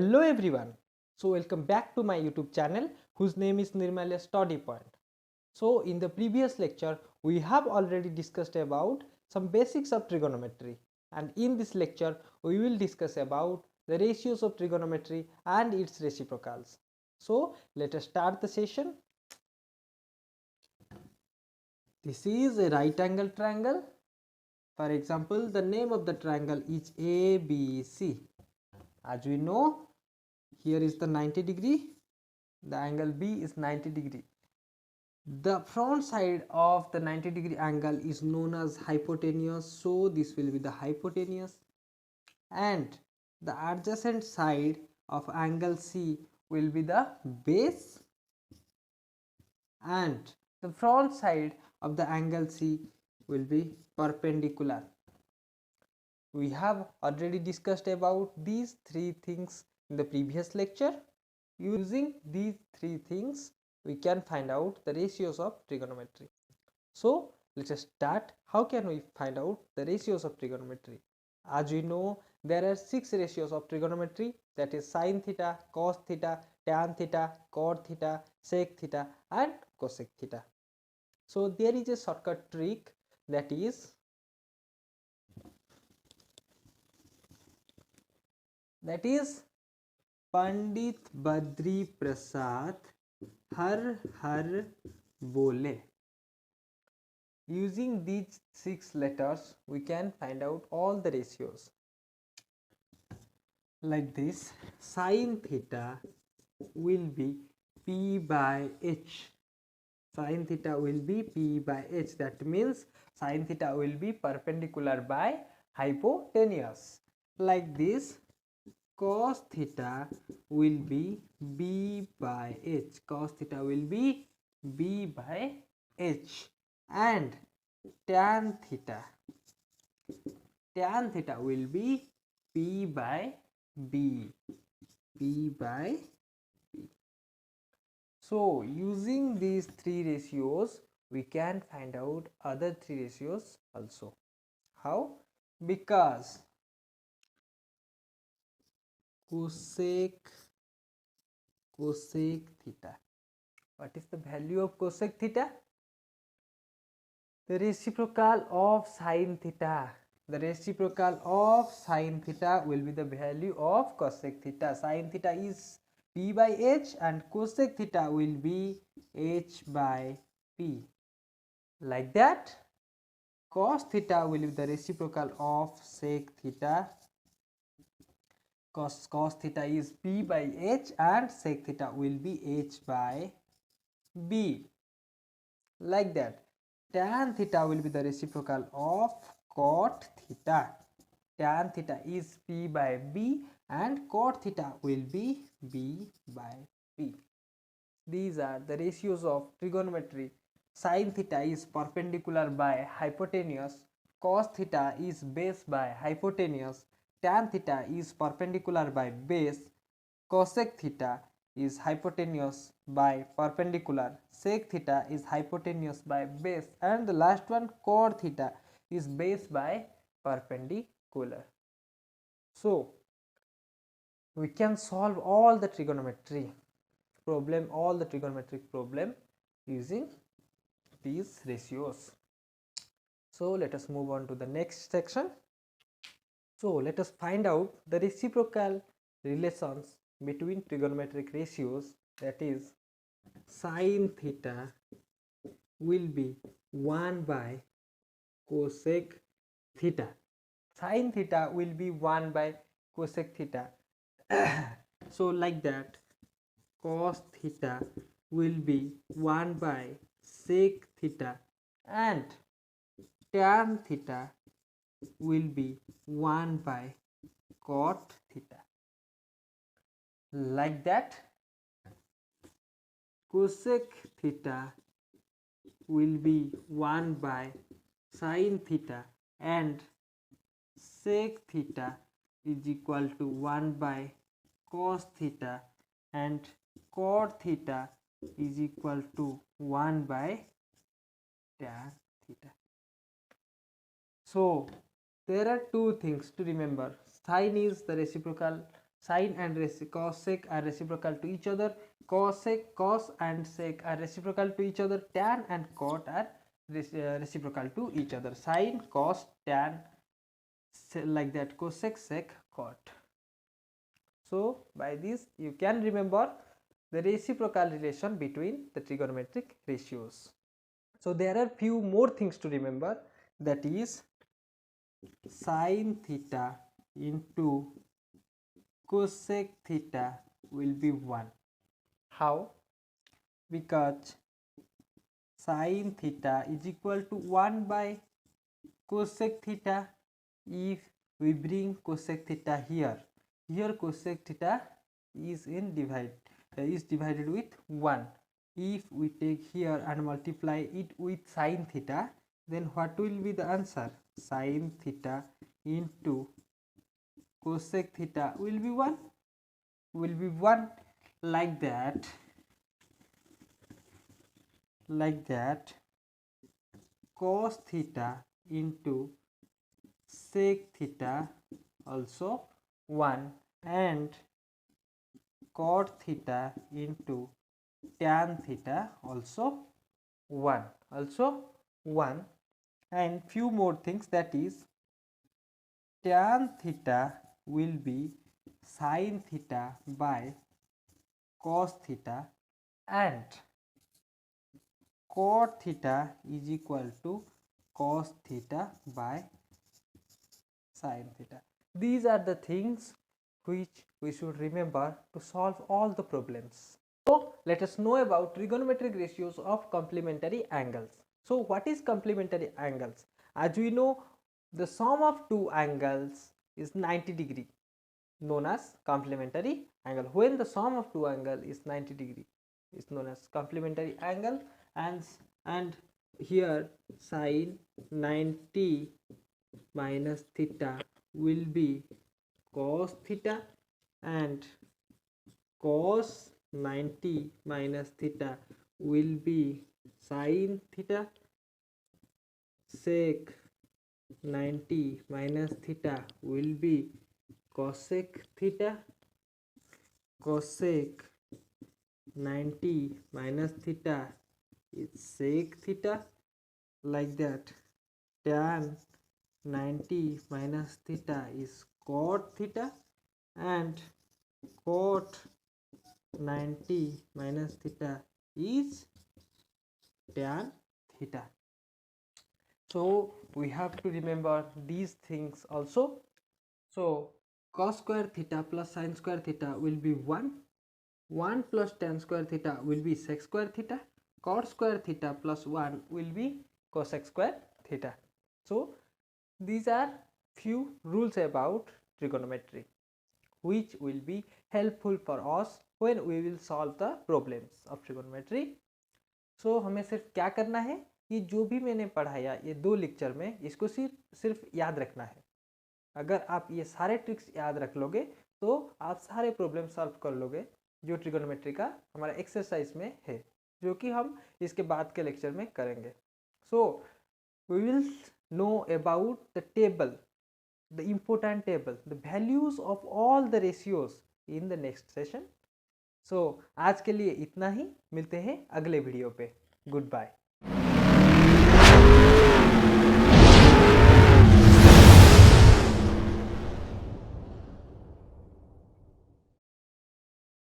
Hello everyone. So welcome back to my YouTube channel whose name is Nirmalya Study Point. So in the previous lecture we have already discussed about some basics of trigonometry, and in this lecture we will discuss about the ratios of trigonometry and its reciprocals. So let us start the session. This is a right angle triangle. For example, the name of the triangle is ABC. As we know, here is the 90 degree, the angle B is 90 degree. The front side of the 90 degree angle is known as hypotenuse, so this will be the hypotenuse, and the adjacent side of angle C will be the base, and the front side of the angle C will be perpendicular. We have already discussed about these three things in the previous lecture. Using these three things we can find out the ratios of trigonometry. So let us start. How can we find out the ratios of trigonometry? As we know, there are 6 ratios of trigonometry, that is sin theta, cos theta, tan theta, cot theta, sec theta and cosec theta. So there is a shortcut trick, that is Pandit Badri Prasad har har bole. Using these 6 letters we can find out all the ratios. Like this, sin theta will be P by H. Sin theta will be P by H. That means sin theta will be perpendicular by hypotenuse. Like this, cos theta will be B by H. Cos theta will be B by H. And tan theta will be P by B. P by B. So using these 3 ratios we can find out other 3 ratios also. How? Because cosec theta. What is the value of cosec theta? The reciprocal of sin theta. The reciprocal of sin theta will be the value of cosec theta. Sin theta is P by H and cosec theta will be H by P. Like that, cos theta will be the reciprocal of sec theta. Cos theta is P by H and sec theta will be H by B. Like that, tan theta will be the reciprocal of cot theta. Tan theta is P by B and cot theta will be B by P. These are the ratios of trigonometry. Sin theta is perpendicular by hypotenuse, cos theta is base by hypotenuse, tan theta is perpendicular by base, cosec theta is hypotenuse by perpendicular, sec theta is hypotenuse by base, and the last one, cot theta, is base by perpendicular. So we can solve all the trigonometric problem using these ratios. So let us move on to the next section. So let us find out the reciprocal relations between trigonometric ratios, that is sin theta will be 1 by cosec theta. Sin theta will be 1 by cosec theta. So like that, cos theta will be 1 by sec theta and tan theta will be 1 by cot theta. Like that, cosec theta will be 1 by sin theta and sec theta is equal to 1 by cos theta and cot theta is equal to 1 by tan theta. So there are 2 things to remember. Sin is the reciprocal Sine and cosec are reciprocal to each other. Cos and sec are reciprocal to each other. Tan and cot are reciprocal to each other. Sine, cos, tan, like that, cosec, sec, cot. So by this you can remember the reciprocal relation between the trigonometric ratios. So there are few more things to remember, that is sin theta into cosec theta will be 1. How? Because sin theta is equal to 1 by cosec theta. If we bring cosec theta here cosec theta is divided with 1. If we take here and multiply it with sin theta, then what will be the answer? Sin theta into cosec theta will be 1, like that. Cos theta into sec theta also 1, and cot theta into tan theta also 1, and few more things, that is tan theta will be sin theta by cos theta, and cot theta is equal to cos theta by sin theta. These are the things which we should remember to solve all the problems. So let us know about trigonometric ratios of complementary angles. So what is complementary angles? As we know, the sum of two angles is 90 degree, known as complementary angle. When the sum of two angles is 90 degree, is known as complementary angle, and here sin 90 minus theta will be cos theta, and cos 90 minus theta will be sin theta. Sec 90 minus theta will be cosec theta. Cosec 90 minus theta is sec theta, like that. Tan 90 minus theta is cot theta, and cot 90 minus theta is tan theta. So we have to remember these things also. So cos square theta plus sin square theta will be 1. 1 plus tan square theta will be sec square theta. Cot square theta plus 1 will be cosec square theta. So these are few rules about trigonometry which will be helpful for us when we will solve the problems of trigonometry. So हमें सिर्फ क्या करना है, ये जो भी मैंने पढ़ाया ये 2 लेक्चर में, इसको सिर्फ याद रखना है. अगर आप ये सारे ट्रिक्स याद रख लोगे तो आप सारे प्रॉब्लम सॉल्व कर लोगे जो ट्रिगोनोमेट्री का हमारा एक्सरसाइज में है, जो कि हम इसके बाद के लेक्चर में करेंगे. So we will know about the table, the important table, the values of all the ratios in the next session. So आज के लिए इतना ही, मिलते हैं अगले वीडियो पे. Good bye.